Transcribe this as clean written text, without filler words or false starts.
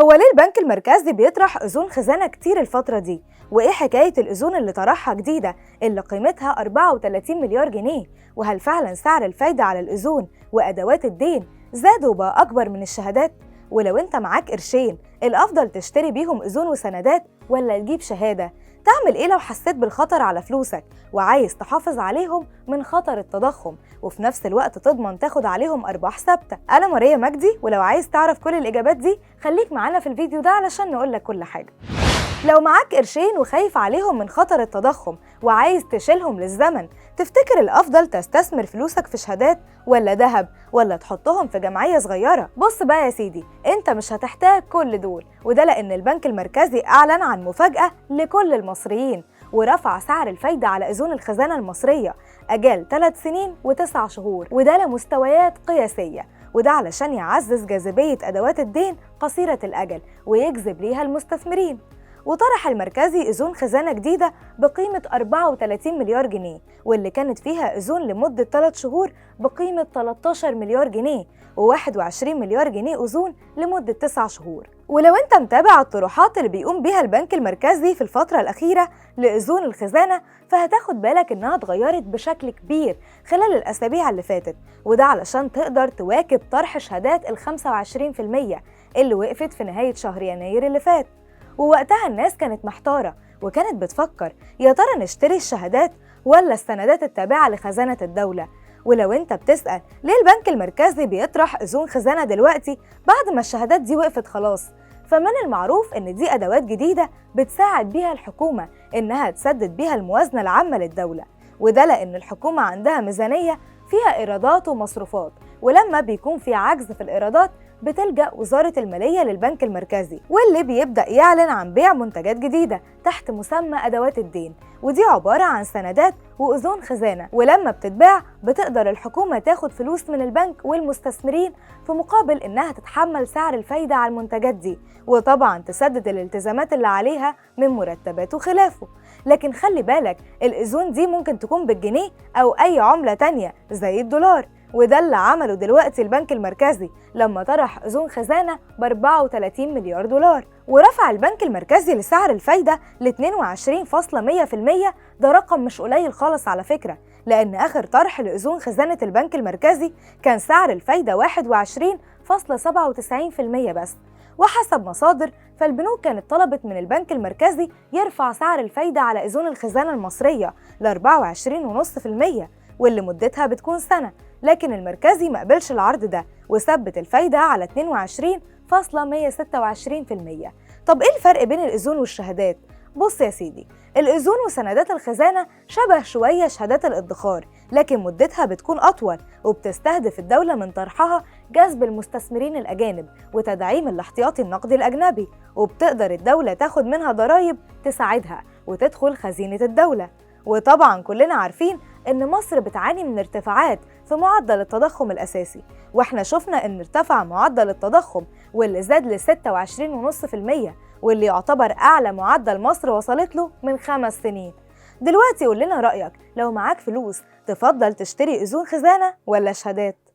هو ليه البنك المركزي بيطرح أذون خزانة كتير الفترة دي؟ وإيه حكاية الأذون اللي طرحها جديدة اللي قيمتها 34 مليار جنيه؟ وهل فعلا سعر الفايدة على الأذون وأدوات الدين زادوا وبقى أكبر من الشهادات؟ ولو أنت معاك قرشين الأفضل تشتري بيهم أذون وسندات ولا تجيب شهادة؟ تعمل إيه لو حسيت بالخطر على فلوسك وعايز تحافظ عليهم من خطر التضخم وفي نفس الوقت تضمن تاخد عليهم أرباح ثابتة؟ أنا ماريا مجدي، ولو عايز تعرف كل الإجابات دي خليك معانا في الفيديو ده علشان نقولك كل حاجة. لو معاك قرشين وخايف عليهم من خطر التضخم وعايز تشيلهم للزمن، تفتكر الأفضل تستثمر فلوسك في شهادات ولا ذهب ولا تحطهم في جمعية صغيرة؟ بص بقى يا سيدي، انت مش هتحتاج كل دول، وده لأن البنك المركزي أعلن عن مفاجأة لكل المصريين ورفع سعر الفايدة على أذون الخزانة المصرية أجال 3 سنين و9 شهور، وده لمستويات قياسية، وده علشان يعزز جاذبية أدوات الدين قصيرة الأجل ويجذب ليها المستثمرين. وطرح المركزي أذون خزانة جديدة بقيمة 34 مليار جنيه، واللي كانت فيها أذون لمدة 3 شهور بقيمة 13 مليار جنيه و21 مليار جنيه أذون لمدة 9 شهور. ولو انت متابع الطروحات اللي بيقوم بيها البنك المركزي في الفترة الأخيرة لأذون الخزانة، فهتاخد بالك إنها اتغيرت بشكل كبير خلال الأسابيع اللي فاتت، وده علشان تقدر تواكب طرح شهادات 25% اللي وقفت في نهاية شهر يناير اللي فات. ووقتها الناس كانت محتارة وكانت بتفكر يا ترى نشتري الشهادات ولا السندات التابعة لخزانة الدولة. ولو انت بتسأل ليه البنك المركزي بيطرح أذون خزانة دلوقتي بعد ما الشهادات دي وقفت خلاص، فمن المعروف ان دي أدوات جديدة بتساعد بيها الحكومة انها تسدد بيها الموازنة العامة للدولة، وده لأن الحكومة عندها ميزانية فيها إيرادات ومصروفات، ولما بيكون في عجز في الإيرادات بتلجأ وزارة المالية للبنك المركزي، واللي بيبدأ يعلن عن بيع منتجات جديدة تحت مسمى أدوات الدين، ودي عبارة عن سندات وأذون خزانة، ولما بتتباع بتقدر الحكومة تاخد فلوس من البنك والمستثمرين في مقابل إنها تتحمل سعر الفايدة على المنتجات دي، وطبعا تسدد الالتزامات اللي عليها من مرتبات وخلافه. لكن خلي بالك الأذون دي ممكن تكون بالجنيه أو أي عملة تانية زي الدولار، وده اللي عمله دلوقتي البنك المركزي لما طرح أذون خزانة ب 34 مليار دولار، ورفع البنك المركزي لسعر الفايدة ل 22.100%. ده رقم مش قليل خالص على فكرة، لأن آخر طرح لأذون خزانة البنك المركزي كان سعر الفايدة 21.97% بس. وحسب مصادر فالبنوك كانت طلبت من البنك المركزي يرفع سعر الفايدة على أذون الخزانة المصرية ل 24.5%، واللي مدتها بتكون سنة، لكن المركزي ما قبلش العرض ده وثبت الفايدة على 22.126%. طب إيه الفرق بين الأذون والشهادات؟ بص يا سيدي، الأذون وسندات الخزانة شبه شوية شهادات الادخار، لكن مدتها بتكون أطول، وبتستهدف الدولة من طرحها جذب المستثمرين الأجانب وتدعيم الاحتياطي النقدي الأجنبي، وبتقدر الدولة تاخد منها ضرائب تساعدها وتدخل خزينة الدولة. وطبعا كلنا عارفين إن مصر بتعاني من ارتفاعات في معدل التضخم الأساسي، واحنا شفنا إن ارتفع معدل التضخم واللي زاد ل 26.5%، واللي يعتبر أعلى معدل مصر وصلت له من 5 سنين. دلوقتي قول لنا رأيك، لو معاك فلوس تفضل تشتري أذون خزانة ولا شهادات؟